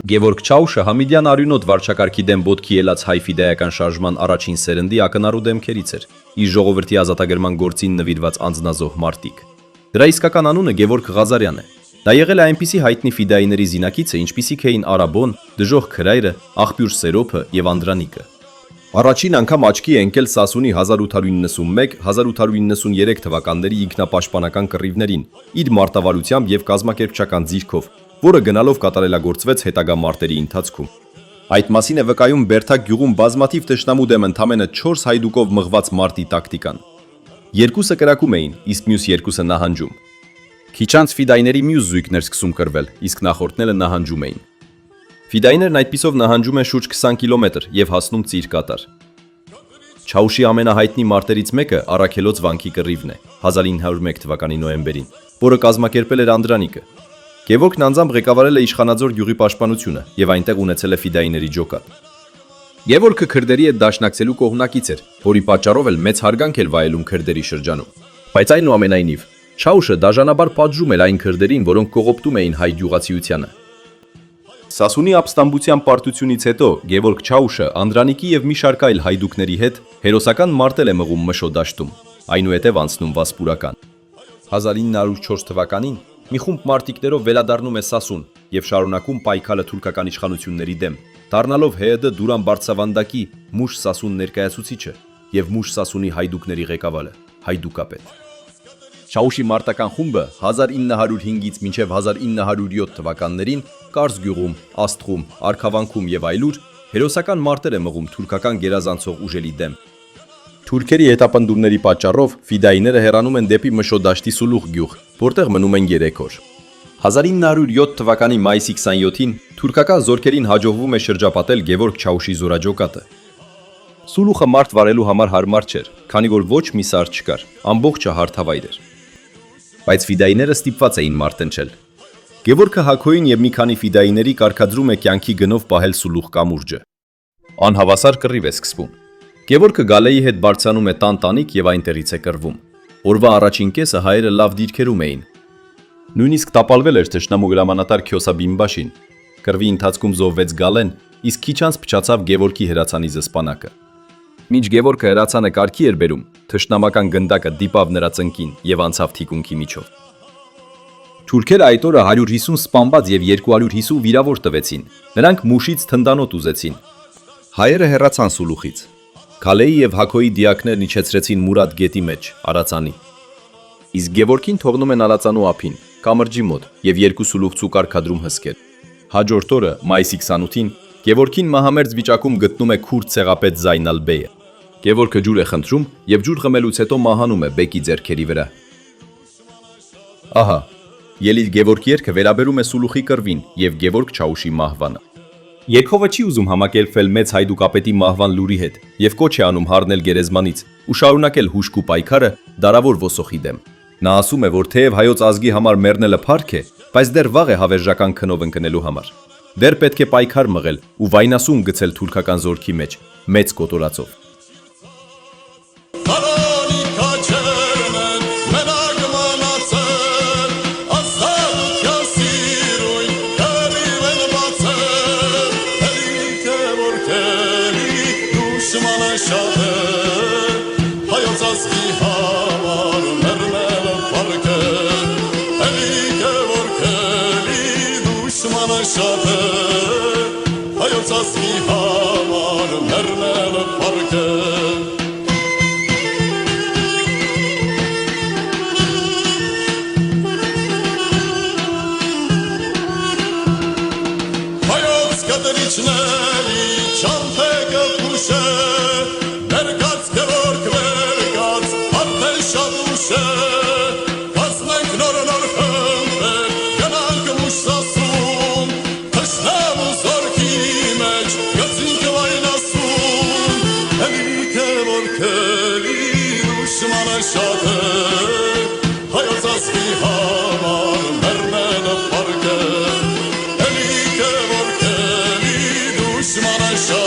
Գևորգ Չաուշը Համիդյան արյունոտ վարչակարգի դեմ ոտքի ելած հայ ֆիդայական շարժման առաջին սերնդի ակնառու դեմքերից էր, իր ժողովրդի ազատագրման գործին նվիրված անձնազոհ մարտիկ։ Դրա իսկական անունը Գևորգ Ղազարյան է։ Դա եղել է այնպիսի հայտնի ֆիդայիների զինակիցը, ինչպիսիք էին Արաբոն, Դժոխ Քրայրը, Աղբյուր Սերոփը եւ Անդրանիկը։ Առաջին անգամ աչքի է ընկել Սասունի 1891-1893 թվականների ինքնապաշտպանական կռիվներին, իր մարտավարությամբ եւ կազմակերպչական ձիրքով, որը գնալով կատարելագործվեց հետագա մարտերի ընթացքում։ Այդ մասին է վկայում Բերթակ գյուղում բազմաթիվ թշնամու դեմ ընդամենը 4 հայդուկով մղված մարտի տակտիկան։ Երկուսը կրակում էին, իսկ մյուս երկուսը նահանջում։ Քիչ անց ֆիդայների մյուս զույգներ սկսում կռվել, իսկ նախորդները նահանջում էին։ Ֆիդայներն այդպիսով նահանջում են շուրջ 20 կիլոմետր եւ հասնում Ծիր կատար։ Չաուշի ամենահայտնի մարտերից մեկը Արաքելոց վանքի կռիվն է 1901 թվականի նոյեմբերին, որը կազմակերպել էր Անդրանիկը։ Գևորգն անձամբ ղեկավարել է Իշխանաձոր գյուղի պաշտպանությունը եւ այնտեղ ունեցել է ֆիդայիների ջոկատ։ Գևորգը քրդերի հետ դաշնակցելու կողմնակից էր, որի պատճառով էլ մեծ հարգանք էր վայելում քրդերի շրջանում։ Բայց այնուամենայնիվ Չաուշը դաժանաբար պատժում էր այն քրդերին, որոնք կողոպտում էին հայ գյուղացիությանը։ Սասունի ապստամբության պարտությունից հետո Գևորգ Չաուշը Անդրանիկի եւ մի շարք այլ հայդուկների հետ հերոսական մարտել է մղում Մշո դաշտում, այնուհետև անցնում Վասպուրական։ 1904 թվականին մի խումբ մարտիկներով վերադառնում է Սասուն եւ շարունակում պայքարը թուրքական իշխանությունների դեմ, դառնալով ՀՅԴ Դուրան Բարձավանդակի Մուշ Սասուն ներկայացուցիչը եւ Մուշ Սասունի հայդուկների ղեկավարը, հայդուկապետ։ Չաուշի մարտական խումբը 1905-ից մինչև 1907 թվականներին Կարս գյուղում, Աստղում, Արքավանքում եւ այլուր հերոսական մարտեր է մղում թուրքական գերազանցող ուժերի դեմ։ Թուրքերի հետապնդումների պատճառով ֆիդայիները հեռանում են դեպի Մշո դաշտի Սուլուխ գյուղ, որտեղ մնում են 3 օր։ 1907 թվականի մայիսի 27-ին թուրքական զորքերին հաջողվում է շրջապատել Գևորգ Չաուշի զորաջոկատը։ Սուլուխը մարտ վարելու համար հարմար չէր, քանի որ ոչ մի սար չկար, ամբողջը հարթավայր էր։ Բայց ֆիդայիները ստիպված էին մարտնչել։ Գևորգը Հակոյին եւ մի քանի ֆիդայիների կարգադրում է կյանքի գնով պահել Սուլուխ կամուրջը։ Անհավասար կռիվ է սկսվում։ Գևորգը Գալեի հետ բարձրանում է տանտանիկ եւ այնտեղից է կռվում։ Օրվա առաջին կեսը հայերը լավ դիրքերում էին։ Նույնիսկ տապալվել էր թշնամու հրամանատար Քյոսա Բիմբաշին։ Կռվի ընթացքում զոհվեց Գալեն, իսկ քիչ անց փչացավ Գևորգի հրացանի զսպանակը։ Մինչ Գևորգը հրացանը կարգի էր բերում, թշնամական գնդակը դիպավ նրա ծնկին եւ անցավ թիկունքի միջով։ Թուրքերը այդ օրը 150 սպանված եւ 250 վիրավոր տվեցին։ Նրանք Մուշից թնդանոտ ուզեցին։ Հայերը հեռացան Սուլուխից։ Գալեի եւ Հակոյի դիակներն իջեցրեցին Մուրադ գետի մեջ, Արացանի։ Իսկ Գևորգին թողնում են Արացանու ափին, կամրջի մոտ եւ 2 սուլուխցու կարգադրում հսկել։ Հաջորդ օրը, մայիսի 28-ին, Գևորգին մահամերձ վիճակում գտնում է քուրդ ցեղապետ Զայնալ բեյը։ Գևորգը ջուր է խնդրում եւ ջուր խմելուց հետո մահանում է բեկի ձեռքերի վրա։ Ահա, Ելիլ Գևորգ երգը վերաբերում է Սուլուխի կռվին եւ Գևորգ Չաուշի մահվանը։ Երգովը չի ուզում համակերպվել մեծ հայդուկապետի մահվան լուրի հետ եւ կոչ է անում հառնել գերեզմանից ու շարունակել հուշկու պայքարը դարավոր ոսոխի դեմ։ Նա ասում է, որ թեև հայոց ազգի համար մեռնելը փառք է, բայց դեռ վաղ է հավերժական քնով ընկնելու համար։ Դեռ պետք է պայքար մղել ու վայնասուն գցել թուրքական զորքի մեջ մեծ կոտորածով։ Shut